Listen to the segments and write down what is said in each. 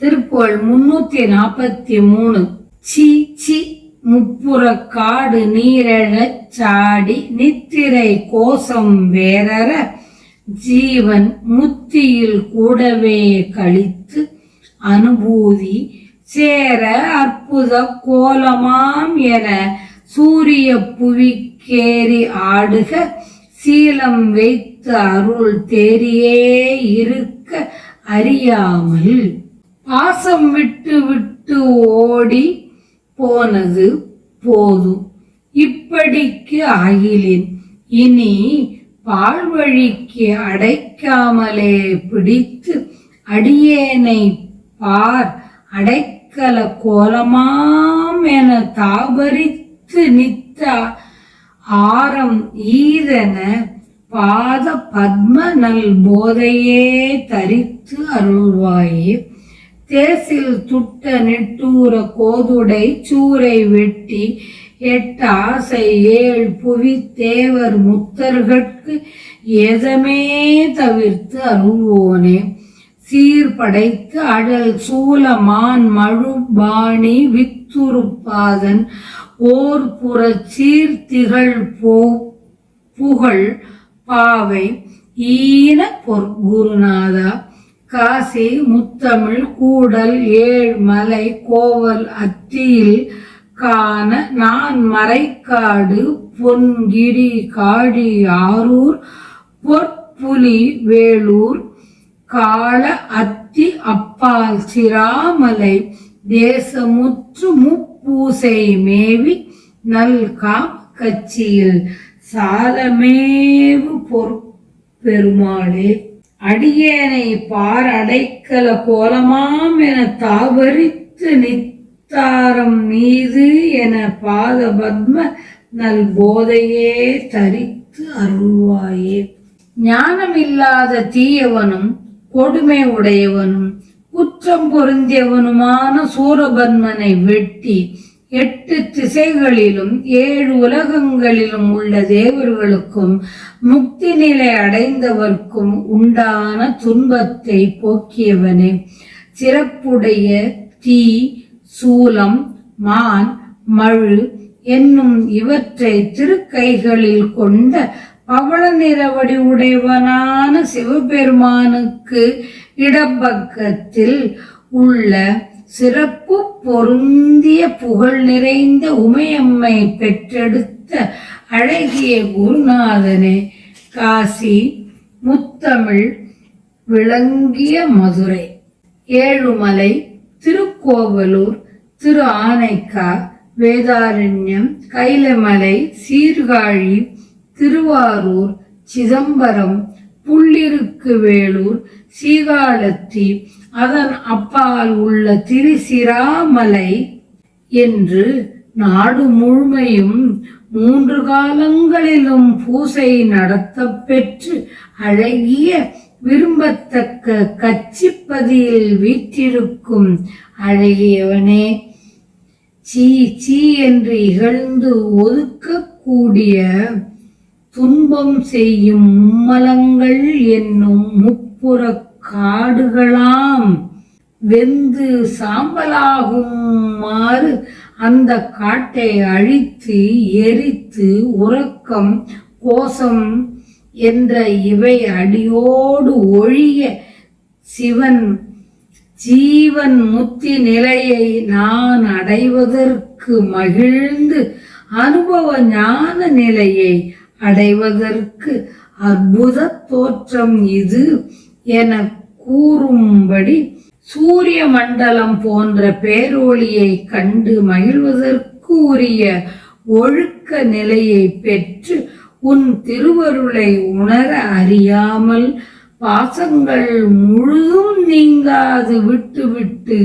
Thiruppugazh 343. C C முப்புற காடு நீரெழச் சாடி நித்திரை கோஷம் வேறற ஜீவன் முத்தியில் கூடவே கழித்து அனுபூதி சேர அற்புத கோலமாம் என சூரிய புவிக்கேறி ஆடுக சீலம் வைத்து அருள் தேரியே இருக்க அறியாமல் பாசம் விட்டு விட்டு ஓடி போனது போதும் இப்படிக்கு ஆகிலேன் இனி பால்வழிக்கு அடைக்காமலே பிடித்து அடியேனை பார் அடைக்கல கோலமாம் என தாபரித்து நித்த ஆரம் ஈதன பாத பத்ம நல் போதையே தரித்து அருள்வாயே தேசில் துட்ட நிட்டூர கோதுடை சூரை வெட்டி எட்டாசை ஏழ் புவி தேவர் முத்தர்கட்கு ஏதமே தவிர்த்து அருள்வோனே சீர்படைத்து அழல் சூலமான் மழுபாணி வித்துருப்பாதன் ஓர் புற சீர்த்திகள் புகழ் பாவை ஈன பொற்குருநாதா காசி முத்தமிழ் கூடல் ஏழ்மலை கோவல் அத்தியில் காண நான் மறைக்காடு பொன்கிரி காடி ஆரூர் பொற்புலி வேளூர் கால அத்தி அப்பால் சிராமலை தேசமுற்று முப்பூசை மேவி நல் காம் கட்சியில் சாலமேவு பொற்பெருமாளே அடியேனை பார் அடைக்கல கோலமாம் என தாவரித்து நித்தாரம் மீது என பாத பத்ம நல் போதையே தரித்து அருள்வாயே ஞானமில்லாத தீயவனும் கொடுமை உடையவனும் குற்றம் பொருந்தியவனுமான சூரபன்மனை வெட்டி 8 திசைகளிலும் 7 உலகங்களிலும் உள்ள தேவர்களுக்கும் முக்தி நிலை அடைந்தவர்க்கும் உண்டான துன்பத்தை போக்கியவனே சிறப்புடைய தீ சூலம் மான் மழு என்னும் இவற்றை திருக்கைகளில் கொண்ட பவள நிறவடி உடையவனான சிவபெருமானுக்கு இடப்பக்கத்தில் உள்ள சிறப்பு பொருந்திய புகழ் நிறைந்த உமையம்மை பெற்றெடுத்த அழகிய குருநாதனே காசி முத்தமிழ் விளங்கிய மதுரை ஏழுமலை திருக்கோவலூர் திரு ஆனைக்கா வேதாரண்யம் கைலமலை சீர்காழி திருவாரூர் சிதம்பரம் புள்ளிருக்கு வேளூர் சீகாழத்தி அதன் அப்பால் உள்ள திருச்சிராமலை என்று நாடு முழுமையும் 3 காலங்களிலும் பூசை நடத்த பெற்று அழகிய விரும்பத்தக்க கச்சிப்பதியில் வீற்றிருக்கும் அழகியவனே சீ சீ என்று இகழ்ந்து ஒதுக்கக்கூடிய துன்பம் செய்யும் மும்மலங்கள் என்னும் முப்புற காடுகளாம் வெந்து சாம்பலாகுமாறு அந்த காட்டை அழித்து எரித்து உறக்கம் கோஷம் என்ற இவை அடியோடு ஒழிய சிவன் ஜீவன் முத்தி நிலையை நான் அடைவதற்கு மகிழ்ந்து அனுபவ ஞான நிலையை அடைவதற்கு அற்புத தோற்றம் இது என கூறும்படி சூரிய மண்டலம் போன்ற பேரொளியை கண்டு மகிழ்வதற்கு உரிய ஒழுக்க நிலையை பெற்று உன் திருவருளை உணர அறியாமல் பாசங்கள் முழுதும் நீங்காது விட்டு விட்டு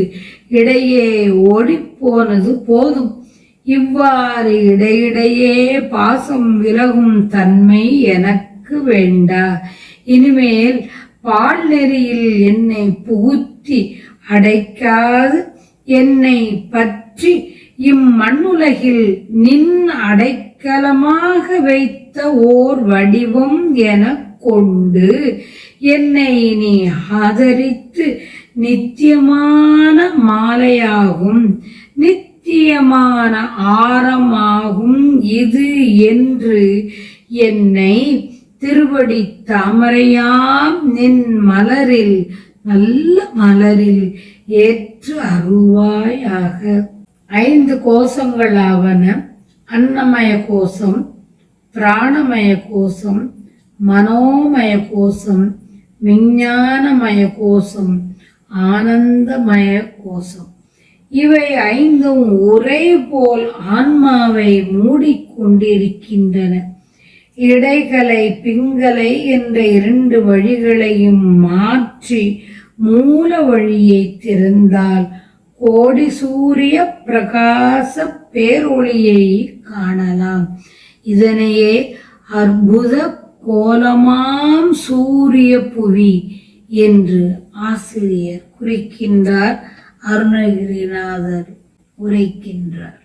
இடையே ஓடிப்போனது போதும் இவ்வாறு இடையிடையே பாசம் விலகும் தன்மை எனக்கு வேண்டா இனிமேல் பால் நெறியில் என்னை புகுத்தி அடைக்காது என்னை பற்றி இம்மண்ணுலகில் நின் அடைக்கலமாக வைத்த ஓர் வடிவம் என கொண்டு என்னை நீ ஆதரித்து நித்தியமான நிலையாகும் நித்தியமான ஆரமாகும் இது என்று என்னை திருவடி தாமரையாம் நின் மலரில் நல்ல மலரில் ஏற்று அருள்வாயாக. 5 கோஷங்களாவன அன்னமய கோஷம், பிராணமய கோஷம், மனோமய கோஷம், விஞ்ஞானமய கோஷம், ஆனந்தமய கோஷம். இவை 5ம் ஒரே போல் ஆன்மாவை மூடிக்கொண்டிருக்கின்றன. இடைகளை பிங்களை என்ற 2 வழிகளையும் மாற்றி மூல வழியை திறந்தால் கோடி சூரிய பிரகாச பேரொளியை காணலாம். இதனையே அற்புத கோலமாம் சூரிய புவி என்று ஆசிரியர் குறிக்கின்றார். அருணகிரிநாதர் உரைக்கின்றார்.